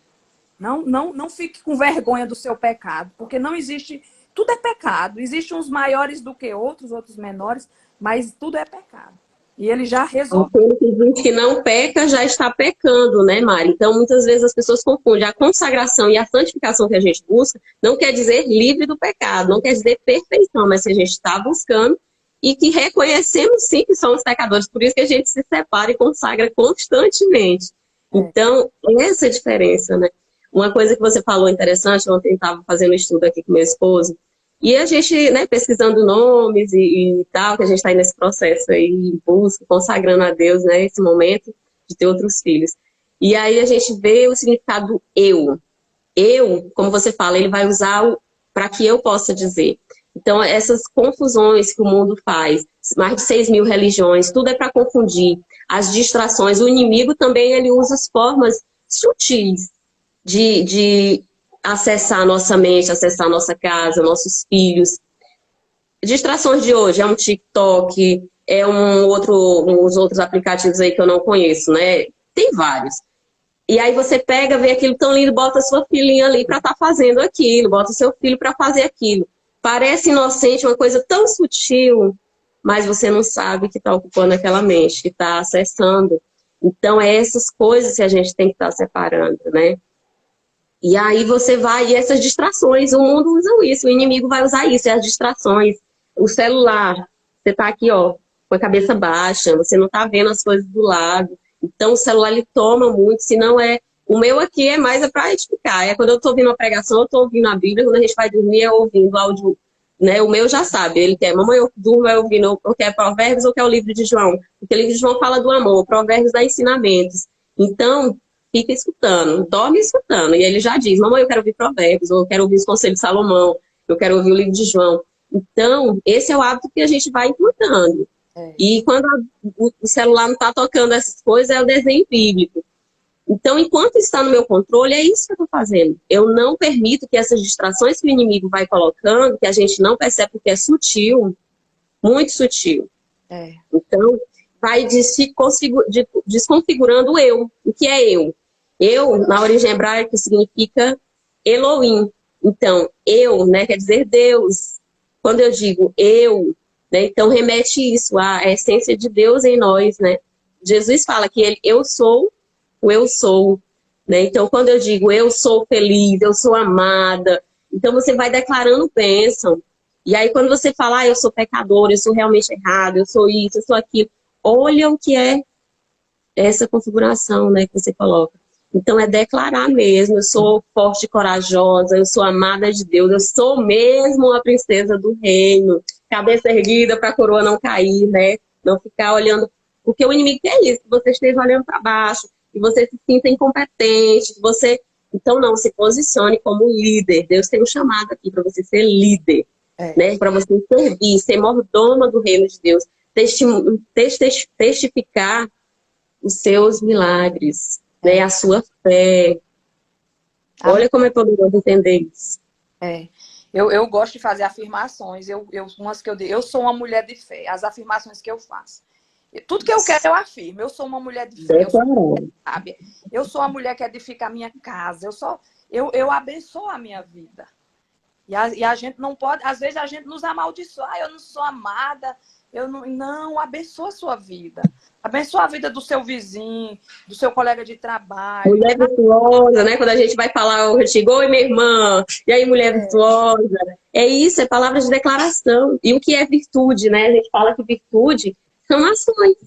Não fique com vergonha do seu pecado, porque não existe... Tudo é pecado. Existem uns maiores do que outros, outros menores, mas tudo é pecado. E ele já resolveu. Aquele que diz que não peca já está pecando, né, Mari? Então, muitas vezes as pessoas confundem a consagração e a santificação que a gente busca, não quer dizer livre do pecado, não quer dizer perfeição, mas que a gente está buscando e que reconhecemos sim que somos pecadores, por isso que a gente se separa e consagra constantemente. É. Então, essa é a diferença, né? Uma coisa que você falou interessante, ontem eu estava fazendo um estudo aqui com meu esposo, e a gente, né, pesquisando nomes e tal, que a gente está aí nesse processo aí, em busca, consagrando a Deus, né, esse momento de ter outros filhos. E aí a gente vê o significado do eu. Eu, como você fala, ele vai usar para que eu possa dizer. Então, essas confusões que o mundo faz, mais de 6.000 religiões, tudo é para confundir. As distrações, o inimigo também ele usa as formas sutis de acessar a nossa mente, acessar a nossa casa, nossos filhos. Distrações de hoje é um TikTok, é uns outros aplicativos aí que eu não conheço, né? Tem vários. E aí você pega, vê aquilo tão lindo, bota sua filhinha ali para estar fazendo aquilo, bota seu filho para fazer aquilo. Parece inocente, uma coisa tão sutil, mas você não sabe que está ocupando aquela mente, que está acessando. Então, é essas coisas que a gente tem que estar separando, né? E aí você vai, e essas distrações, o mundo usa isso, o inimigo vai usar isso, as distrações, o celular, você tá aqui, ó, com a cabeça baixa, você não tá vendo as coisas do lado, então o celular ele toma muito, se não é, o meu aqui é mais para edificar, é quando eu tô ouvindo uma pregação, eu tô ouvindo a Bíblia, quando a gente vai dormir é ouvindo áudio, né, o meu já sabe, ele quer, mamãe, eu durmo é ouvindo, eu quero Provérbios ou quer o livro de João, porque o livro de João fala do amor, Provérbios dá ensinamentos, então fica escutando, dorme escutando. E ele já diz, mamãe, eu quero ouvir Provérbios, ou eu quero ouvir os conselhos de Salomão, eu quero ouvir o livro de João. Então, esse é o hábito que a gente vai implantando. E quando o celular não está tocando essas coisas, é o desenho bíblico. Então, enquanto está no meu controle, é isso que eu estou fazendo. Eu não permito que essas distrações que o inimigo vai colocando, que a gente não percebe porque é sutil, muito sutil. Então, vai desconfigurando o eu. O que é eu? Eu, na origem hebraica, significa Elohim. Então, eu, né, quer dizer Deus. Quando eu digo eu, né, então remete isso à essência de Deus em nós, né? Jesus fala que eu sou o eu sou, né? Então, quando eu digo eu sou feliz, eu sou amada, então você vai declarando bênção. E aí, quando você fala, eu sou pecador, eu sou realmente errado, eu sou isso, eu sou aquilo, olha o que é essa configuração, né, que você coloca. Então, é declarar mesmo, eu sou forte e corajosa, eu sou amada de Deus, eu sou mesmo a princesa do reino, cabeça erguida para a coroa não cair, né? Não ficar olhando, porque o inimigo quer isso, que você esteja olhando para baixo, que você se sinta incompetente, que você... Então, não, se posicione como líder. Deus tem um chamado aqui para você ser líder, né? Para você servir, ser mordoma do reino de Deus, testificar os seus milagres, né? A sua fé. Olha como é poderoso entender isso. Eu gosto de fazer afirmações. Eu sou uma mulher de fé. As afirmações que eu faço. Tudo que eu quero, eu afirmo. Eu sou uma mulher de fé. Eu sou uma mulher sábia. Eu sou uma mulher que edifica a minha casa. Eu abençoo a minha vida. E a gente não pode... Às vezes a gente nos amaldiçoa. Eu não sou amada. Não, abençoa a sua vida. Abençoa a vida do seu vizinho, do seu colega de trabalho. Mulher virtuosa, né? Quando a gente vai falar, eu digo, oi, minha irmã. E aí, mulher virtuosa. É isso, é palavra de declaração. E o que é virtude, né? A gente fala que virtude são ações.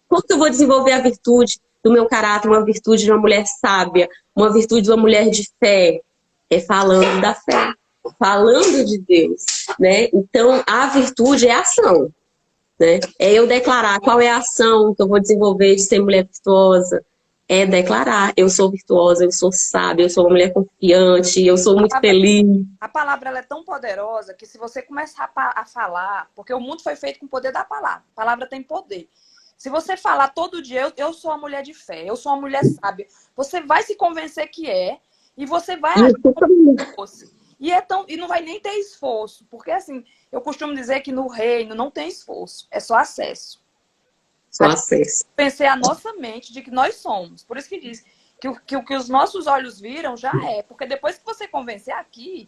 Como que eu vou desenvolver a virtude do meu caráter, uma virtude de uma mulher sábia, uma virtude de uma mulher de fé? É falando da fé, falando de Deus, né? Então, a virtude é ação. Né? É eu declarar qual é a ação que eu vou desenvolver de ser mulher virtuosa. É declarar, eu sou virtuosa, eu sou sábia, eu sou uma mulher confiante, eu sou muito feliz. A palavra ela é tão poderosa que se você começar a falar, porque o mundo foi feito com o poder da palavra. A palavra tem poder. Se você falar todo dia, eu sou uma mulher de fé, eu sou uma mulher sábia, você vai se convencer que é e você vai agir como se fosse. E não vai nem ter esforço, porque assim, eu costumo dizer que no reino não tem esforço, é só acesso. Só acesso. Pensei a nossa mente de que nós somos. Por isso que diz que o que os nossos olhos viram já é. Porque depois que você convencer aqui,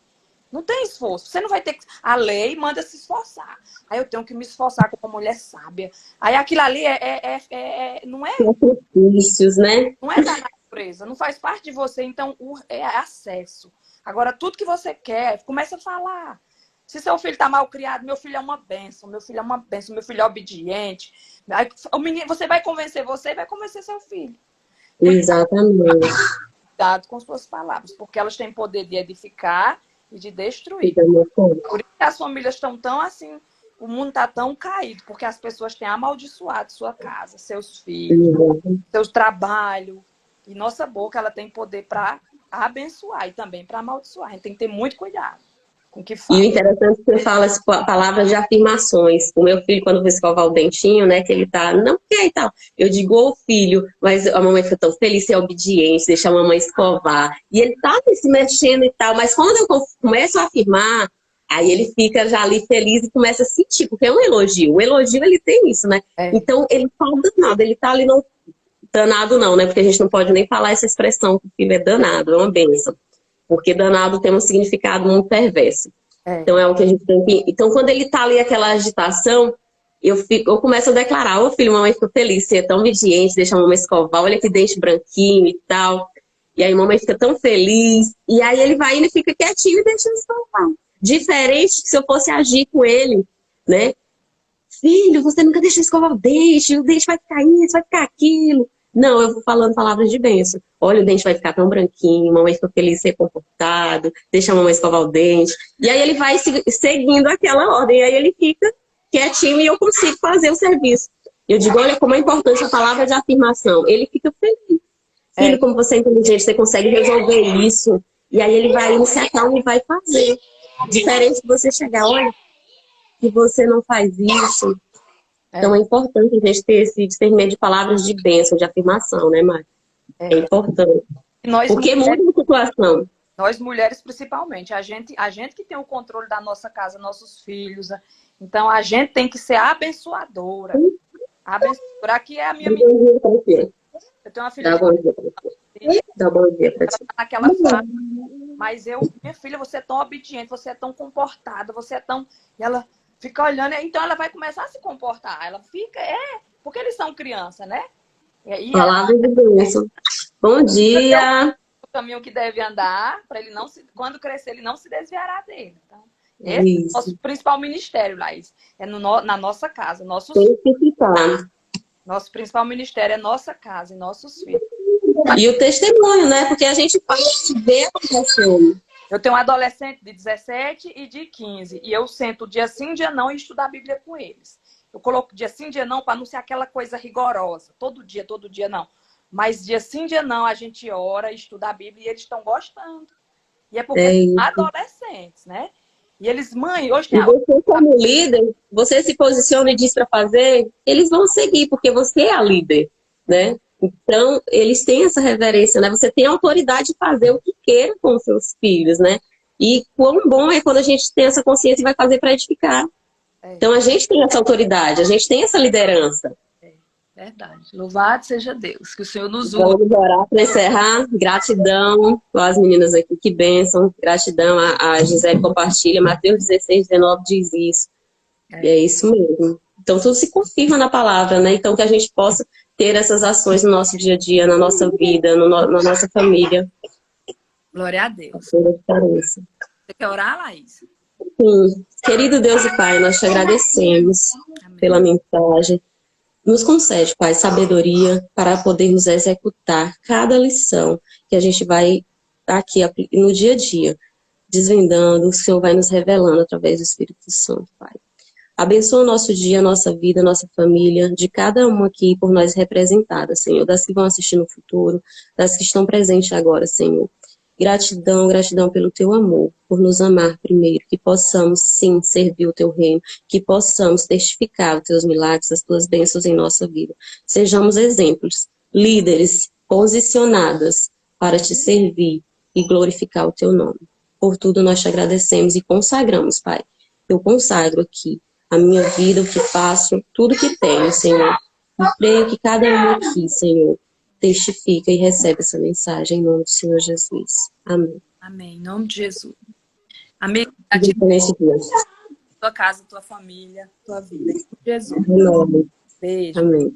não tem esforço. Você não vai ter que... A lei manda se esforçar. Aí eu tenho que me esforçar como uma mulher sábia. Aí aquilo ali não é... Sacrifícios, né? Não é da natureza, não faz parte de você. Então, é acesso. Agora, tudo que você quer, começa a falar. Se seu filho está mal criado, meu filho é uma bênção, meu filho é uma bênção, meu filho é obediente. Aí, o menino, você vai convencer você e vai convencer seu filho. Exatamente. Cuidado com suas palavras, porque elas têm poder de edificar e de destruir. Por isso que as famílias estão tão assim, o mundo está tão caído, porque as pessoas têm amaldiçoado sua casa, seus filhos, seu trabalho. E nossa boca, ela tem poder para abençoar e também para amaldiçoar. A gente tem que ter muito cuidado com o que fala. E o interessante é que você fala as palavras de afirmações. O meu filho, quando vai escovar o dentinho, né, que ele tá, não quer e tal. Eu digo, ô filho, mas a mamãe fica tão feliz, você é obediente, deixa a mamãe escovar. E ele tá se mexendo e tal, mas quando eu começo a afirmar, aí ele fica já ali feliz e começa a sentir, porque é um elogio. O elogio, ele tem isso, né? Então, ele fala danado, ele tá ali não... Danado não, né? Porque a gente não pode nem falar essa expressão que o filho é danado, é uma bênção. Porque danado tem um significado muito perverso. Então é o que a gente tem que... Então quando ele tá ali aquela agitação, eu começo a declarar, ô filho, mamãe ficou feliz, você é tão obediente, deixa a mamãe escovar, olha que dente branquinho e tal. E aí a mamãe fica tão feliz. E aí ele vai indo e fica quietinho e deixa eu escovar. Diferente se eu fosse agir com ele, né? Filho, você nunca deixa eu escovar o dente vai ficar isso, vai ficar aquilo. Não, eu vou falando palavras de bênção. Olha, o dente vai ficar tão branquinho, mamãe ficou feliz, ser comportado, deixa a mamãe escovar o dente. E aí ele vai seguindo aquela ordem, aí ele fica quietinho e eu consigo fazer o serviço. Eu digo, olha como é importante a palavra de afirmação. Ele fica feliz. Filho, como você é inteligente, você consegue resolver isso. E aí ele vai se acalma e vai fazer. Diferente de você chegar, olha, que você não faz isso. Então é importante a gente ter esse discernimento de palavras de bênção, de afirmação, né, Mari? É importante. Porque muda a situação. Nós mulheres, principalmente, a gente que tem o controle da nossa casa, nossos filhos. Então, a gente tem que ser abençoadora. Abençoadora. Aqui é a minha menina. Eu tenho uma filha Dá bom dia pra ti. naquela fase. Mas minha filha, você é tão obediente, você é tão comportada, você é tão... E ela fica olhando, então ela vai começar a se comportar. Ela fica, porque eles são criança, né? E palavra de bênção. Bom dia! O caminho que deve andar, para ele não se... Quando crescer, ele não se desviará dele. Então, esse é o nosso principal ministério, Laís. É na nossa casa. Tem que ficar. Nosso principal ministério é nossa casa e nossos filhos. E o testemunho, né? Porque a gente vê acontecendo. Eu tenho um adolescente de 17 e de 15. E eu sento dia sim, dia não e estudo a Bíblia com eles. Eu coloco dia sim, dia não para não ser aquela coisa rigorosa. Todo dia não. Mas dia sim, dia não, a gente ora, estuda a Bíblia e eles estão gostando. E é porque são adolescentes, né? E eles, mãe, hoje tem... E você como líder, você se posiciona e diz para fazer, eles vão seguir, porque você é a líder, né? Então, eles têm essa reverência, né? Você tem a autoridade de fazer o que queira com os seus filhos, né? E quão bom é quando a gente tem essa consciência e vai fazer para edificar. Então, a gente tem essa autoridade, a gente tem essa liderança. Verdade. Louvado seja Deus, que o Senhor nos use. Vamos orar para encerrar. Gratidão às meninas aqui, que bênção. Gratidão a Gisele compartilha. Mateus 16:19 diz isso. E é isso mesmo. Então, tudo se confirma na palavra, né? Então, que a gente possa ter essas ações no nosso dia a dia, na nossa vida, na nossa família. Glória a Deus. Você quer orar, Laís? Sim. Querido Deus e Pai, nós te agradecemos pela mensagem. Nos concede, Pai, sabedoria para podermos executar cada lição que a gente vai aqui no dia a dia, desvendando, o Senhor vai nos revelando através do Espírito Santo, Pai. Abençoa o nosso dia, a nossa vida, a nossa família, de cada uma aqui por nós representadas, Senhor, das que vão assistir no futuro, das que estão presentes agora, Senhor. Gratidão, gratidão pelo teu amor, por nos amar primeiro, que possamos sim servir o teu reino, que possamos testificar os teus milagres, as tuas bênçãos em nossa vida. Sejamos exemplos, líderes posicionadas para te servir e glorificar o teu nome. Por tudo nós te agradecemos e consagramos, Pai. Eu consagro aqui a minha vida, o que faço, tudo que tenho, Senhor. E creio que cada um aqui, Senhor, testifica e recebe essa mensagem em nome do Senhor Jesus. Amém. Amém. Em nome de Jesus. Amém. Nesse dia. Tua casa, tua família, tua vida. Em Jesus. Amém. Beijo. Amém.